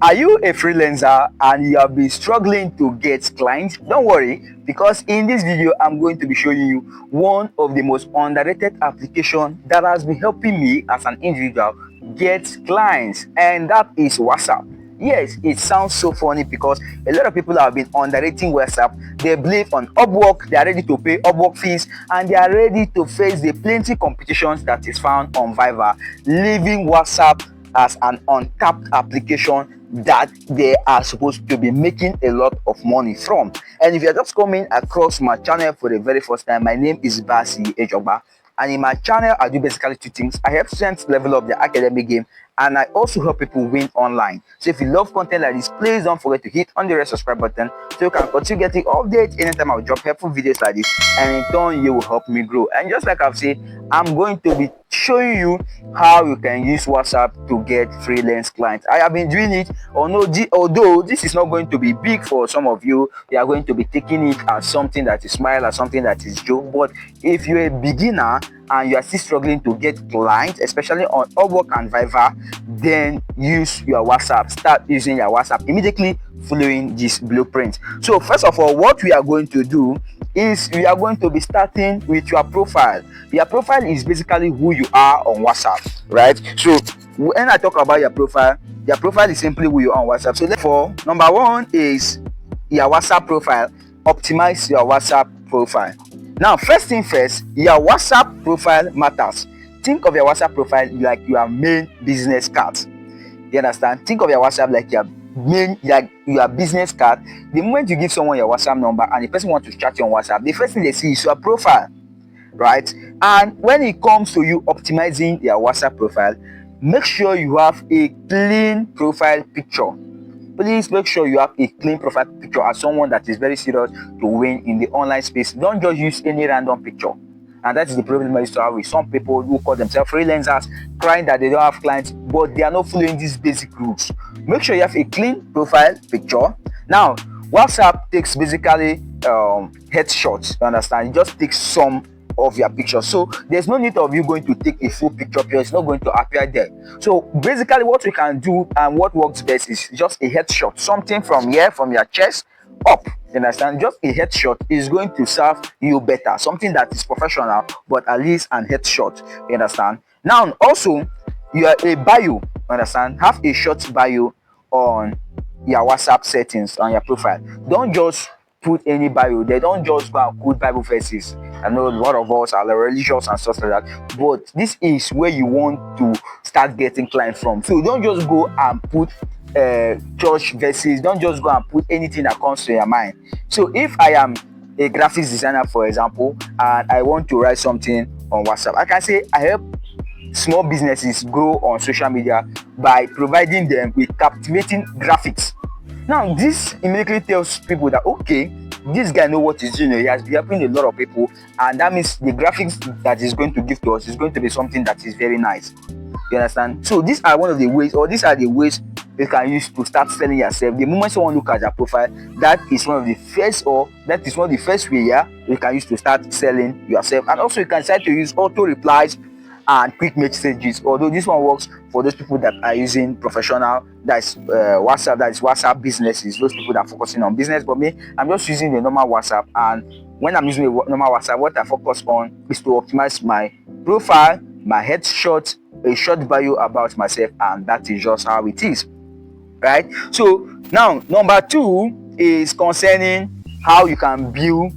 Are you a freelancer and you have been struggling to get clients? Don't worry, because in this video I'm going to be showing you one of the most underrated applications that has been helping me as an individual get clients, and that is WhatsApp. Yes, it sounds so funny because a lot of people have been underrating WhatsApp. They believe on Upwork, they are ready to pay Upwork fees, and they are ready to face the plenty competitions that is found on Fiverr, leaving WhatsApp as an untapped application that they are supposed to be making a lot of money from. And if you're just coming across my channel for the very first time, my name is Basi Ejogba, and in my channel I do basically two things. I help students level up their academic game, and I also help people win online. So if you love content like this, please don't forget to hit on the red subscribe button so you can continue getting updates anytime I drop helpful videos like this, and in turn you will help me grow. And just like I've said, I'm going to be showing you how you can use WhatsApp to get freelance clients. I have been doing it, although this is not going to be big for some of you. You are going to be taking it as something that is smile, as something that is joke. But if you're a beginner and you are still struggling to get clients, especially on Upwork and Fiverr, then use your WhatsApp. Start using your WhatsApp immediately following this blueprint. So first of all, what we are going to do is we are going to be starting with your profile. Your profile is basically who you are on WhatsApp, right? So when I talk about your profile is simply who you are on WhatsApp. So therefore, number one is your WhatsApp profile. Optimize your WhatsApp profile. Now, first thing first, your WhatsApp profile matters. Think of your WhatsApp profile like your main business card. You understand? Think of your WhatsApp like your business card. The moment you give someone your WhatsApp number and the person wants to chat you on WhatsApp, the first thing they see is your profile, right? And when it comes to you optimizing your WhatsApp profile, make sure you have a clean profile picture. Please make sure you have a clean profile picture as someone that is very serious to win in the online space. Don't just use any random picture. And that is the problem I used to have with some people who call themselves freelancers, crying that they don't have clients, but they are not following these basic rules. Make sure you have a clean profile picture. Now, WhatsApp takes basically headshots. You understand? It just takes some of your picture, so there's no need of you going to take a full picture because it's not going to appear there. So basically what we can do and what works best is just a headshot, something from here, from your chest up. You understand? Just a headshot is going to serve you better, something that is professional but at least an headshot. You understand? Now also, you are a bio. You understand? Have a short bio on your WhatsApp settings on your profile. Don't just put any bio. They don't just go and put Bible verses. I know a lot of us are religious and stuff like that, but this is where you want to start getting clients from. So don't just go and put church verses. Don't just go and put anything that comes to your mind. So if I am a graphics designer, for example, and I want to write something on WhatsApp, I can say I help small businesses grow on social media by providing them with captivating graphics. Now this immediately tells people that okay, this guy knows what he's doing. He has been helping a lot of people, and that means the graphics that he's going to give to us is going to be something that is very nice. You understand? So these are one of the ways, or these are the ways you can use to start selling yourself. The moment someone looks at your profile, that is one of the first way you can use to start selling yourself. And also you can start to use auto replies and quick messages, although this one works for those people that are using professional, that's WhatsApp businesses, those people that are focusing on business. But me, I'm just using the normal WhatsApp, and when I'm using the normal WhatsApp, what I focus on is to optimize my profile, my headshot, a short bio about myself, and that is just how it is, right? So now number two is concerning how you can build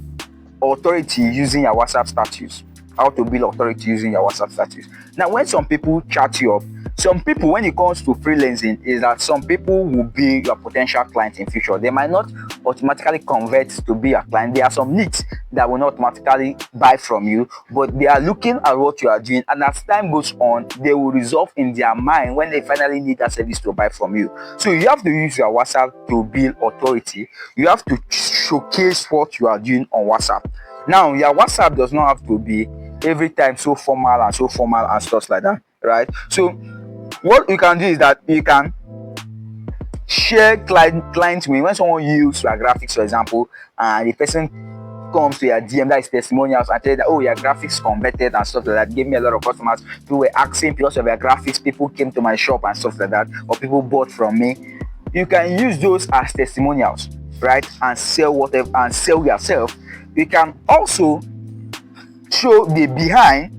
authority using your WhatsApp status. How to build authority using your WhatsApp status. Now, when some people chat you up, some people, when it comes to freelancing, is that some people will be your potential client in future. They might not automatically convert to be a client. There are some needs that will not automatically buy from you, but they are looking at what you are doing, and as time goes on, they will resolve in their mind when they finally need that service to buy from you. So you have to use your WhatsApp to build authority. You have to showcase what you are doing on WhatsApp. Now, your WhatsApp does not have to be every time so formal and stuff like that, right? So what you can do is that you can share clients when someone uses your graphics, for example, and the person comes to your DM, that is testimonials, and tell you that oh, your graphics converted and stuff like that, gave me a lot of customers. People were asking because of your graphics, people came to my shop and stuff like that, or people bought from me. you can use those as testimonials, right? And sell whatever and sell yourself. You can also show the behind,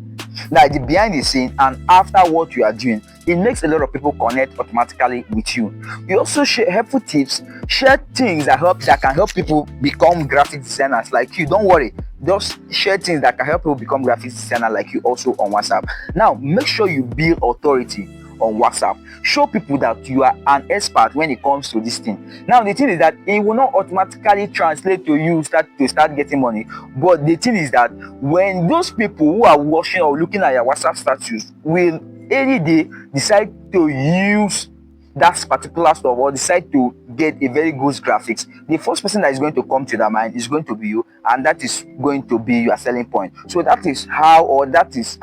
like the behind the scene and after what you are doing. It makes a lot of people connect automatically with you. You also share helpful tips, share things that can help people become graphic designers like you. Don't worry, just share things that can help people become graphic designer like you also on WhatsApp. Now make sure you build authority on WhatsApp. Show people that you are an expert when it comes to this thing. Now the thing is that it will not automatically translate to you start getting money. But the thing is that when those people who are watching or looking at your WhatsApp status will any day decide to use that particular stuff or decide to get a very good graphics, the first person that is going to come to their mind is going to be you, and that is going to be your selling point. So that is how it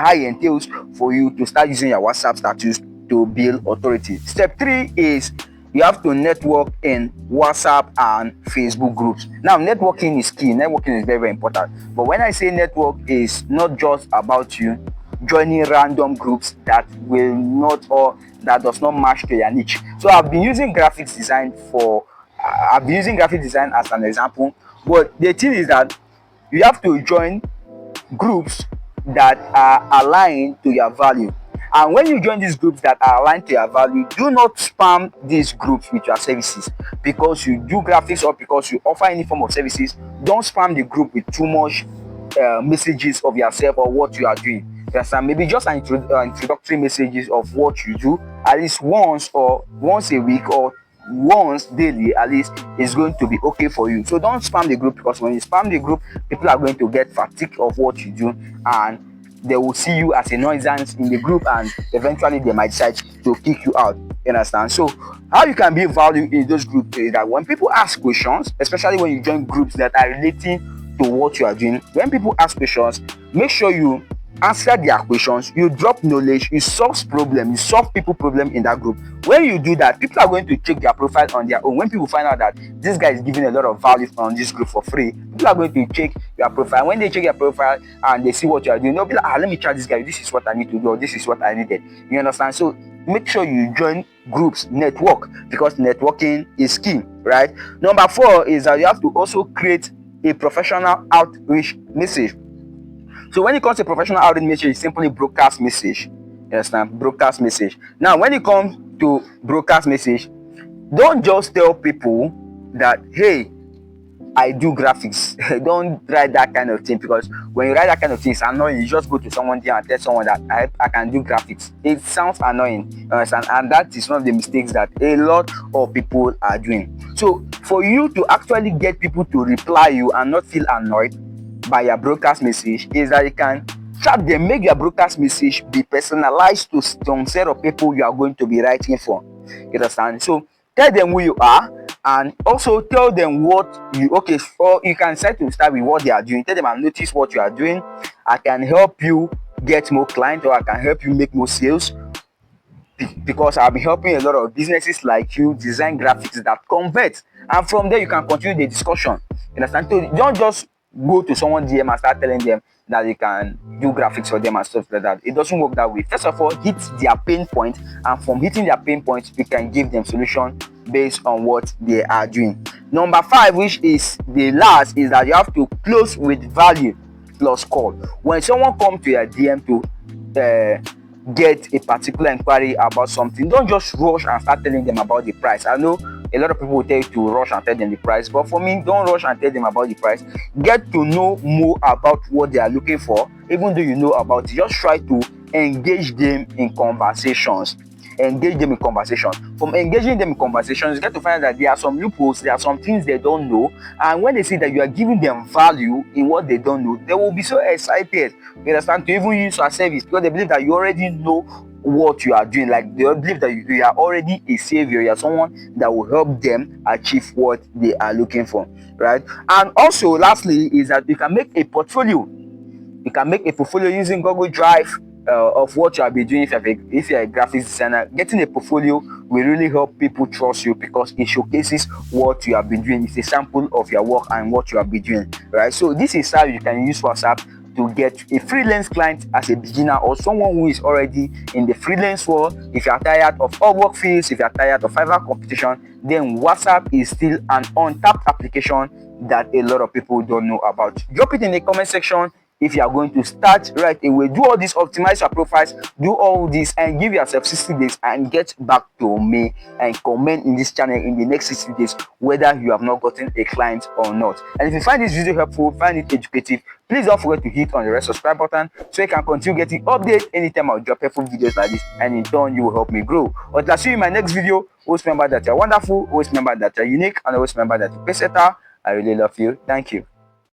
entails for you to start using your WhatsApp status to build authority. Step 3 is you have to network in WhatsApp and Facebook groups. Now networking is key. Networking is very, very important. But when I say network, is not just about you joining random groups that will not or that does not match to your niche. So I've been using graphic design as an example. But the thing is that you have to join groups that are aligned to your value. And when you join these groups that are aligned to your value, do not spam these groups with your services. Because you do graphics or because you offer any form of services, don't spam the group with too much messages of yourself or what you are doing. Yes, and maybe just an introductory messages of what you do at least once a week or once daily at least is going to be okay for you. So don't spam the group, because when you spam the group, people are going to get fatigue of what you do and they will see you as a nuisance in the group, and eventually they might decide to kick you out. You understand? So how you can build value in those groups is that when people ask questions, especially when you join groups that are relating to what you are doing, when people ask questions, make sure you answer their questions, you drop knowledge, you solve people problem in that group. When you do that, people are going to check their profile on their own. When people find out that this guy is giving a lot of value on this group for free, people are going to check your profile. When they check your profile and they see what you are doing, they'll be like, let me try this guy, this is what I need to do, or this is what I needed. You understand? So make sure you join groups, network, because networking is key, right? Number 4 is that you have to also create a professional outreach message. So when it comes to professional outreach message, simply broadcast message. Yes, now broadcast message. Now, when it comes to broadcast message, don't just tell people that, hey, I do graphics. Don't write that kind of thing, because when you write that kind of thing, it's annoying. You just go to someone there and tell someone that I can do graphics. It sounds annoying, and that is one of the mistakes that a lot of people are doing. So for you to actually get people to reply you and not feel annoyed by your broadcast message is that you can chat them, make your broadcast message be personalized to some set of people you are going to be writing for. You understand? So tell them who you are, and also tell them what you or you can start with what they are doing. Tell them, I notice what you are doing, I can help you get more clients, or I can help you make more sales, because I've been helping a lot of businesses like you design graphics that convert. And from there you can continue the discussion. You understand? So don't just go to someone DM and start telling them that you can do graphics for them and stuff like that. It doesn't work that way. First of all, hit their pain point, and from hitting their pain points, you can give them solution based on what they are doing. Number 5, which is the last, is that you have to close with value plus call. When someone comes to your DM to get a particular inquiry about something, don't just rush and start telling them about the price. I know a lot of people will tell you to rush and tell them the price, but for me, don't rush and tell them about the price. Get to know more about what they are looking for. Even though you know about it, just try to engage them in conversations. From engaging them in conversations, you get to find out that there are some loopholes, there are some things they don't know, and when they see that you are giving them value in what they don't know, they will be so excited, you understand, to even use your service, because they believe that you already know what you are doing. Like, they believe that you are already a savior, you are someone that will help them achieve what they are looking for, right? And also lastly is that you can make a portfolio. You can make a portfolio using Google Drive of what you have been doing. If you're a graphics designer, getting a portfolio will really help people trust you, because it showcases what you have been doing. It's a sample of your work and what you have been doing, right? So this is how you can use WhatsApp to get a freelance client as a beginner, or someone who is already in the freelance world. If you are tired of Upwork fees, if you are tired of Fiverr competition, then WhatsApp is still an untapped application that a lot of people don't know about. Drop it in the comment section if you are going to start right away. Do all this, optimize your profiles, do all this, and give yourself 60 days and get back to me and comment in this channel in the next 60 days whether you have not gotten a client or not. And if you find this video helpful, find it educative, please don't forget to hit on the red subscribe button so you can continue getting updates anytime I drop helpful videos like this, and in turn you will help me grow. But I'll see you in my next video. Always remember that you're wonderful, always remember that you're unique, and always remember that you're versatile. I really love you. Thank you.